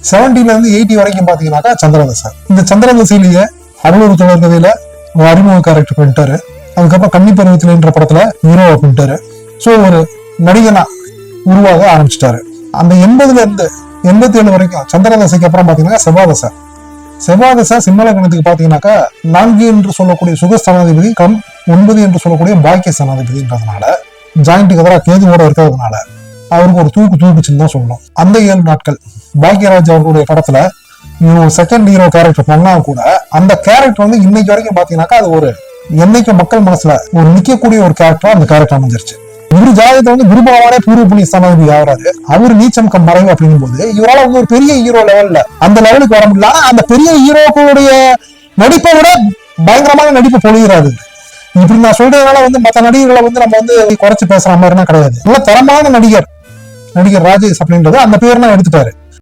70ல இருந்து 80 வரைக்கும் பாத்தீங்கன்னாக்கா சந்திரதசை. இந்த சந்திரதசையிலேயே அவ்வளவு தொடர் கதையில ஒரு அறிமுக கேரக்டர் பண்ணிட்டாரு. அதுக்கப்புறம் கன்னி பருவத்தில்ன்ற படத்துல ஹீரோவை பண்ணிட்டாரு. ஸோ ஒரு நடிகனா உருவாக ஆரம்பிச்சிட்டாரு. அந்த 80ல இருந்து 87 வரைக்கும் சந்திரதசைக்கு அப்புறம் பாத்தீங்கன்னா செவ்வாதசை. செவ்வாதசை சிம்மலக்கணத்துக்கு பாத்தீங்கன்னாக்கா 4 என்று சொல்லக்கூடிய சுகஸ்தானாதிபதி 9 என்று சொல்லக்கூடிய பாக்கிய ஸ்தானாதிபதின்றதுனால ஜாயிண்ட்டுக்கு எதிராக கேதுவோட இருக்கிறதுனால அவருக்கு ஒரு தூக்குச்சுன்னு தான் சொல்லணும். அந்த 7 நாட்கள் பாக்யராஜ் அவர்களுடைய படத்துல செகண்ட் ஹீரோ கேரக்டர் பண்ணா கூட அந்த கேரக்டர் வந்து இன்னைக்கு வரைக்கும் பாத்தீங்கன்னாக்கா அது ஒரு என்னைக்கு மக்கள் மனசுல ஒரு நிக்கக்கூடிய ஒரு கேரக்டரா அந்த கேரக்டர் அமைஞ்சிருச்சு. இவரு ஜாதகத்தை வந்து குரு பகவானே பூர்வ புண்ணிய ஸ்தானாதிபதி ஆகிறாரு. அவர் நீச்சம் மறைவு அப்படிங்கும் போது இவரால் வந்து ஒரு பெரிய ஹீரோ லெவல்ல அந்த லெவலுக்கு வர முடியல. அந்த பெரிய ஹீரோக்களுடைய நடிப்பை விட பயங்கரமான நடிப்பு பொழிகிறாரு. இப்படி நான் சொல்றதுனால வந்து மற்ற நடிகர்களை வந்து நம்ம வந்து குறைச்சு பேசுற மாதிரினா கிடையாது. நல்ல தரமான நடிகர் ராஜேஷ் அப்படின்றது அந்த பேர் எடுத்துட்டாரு.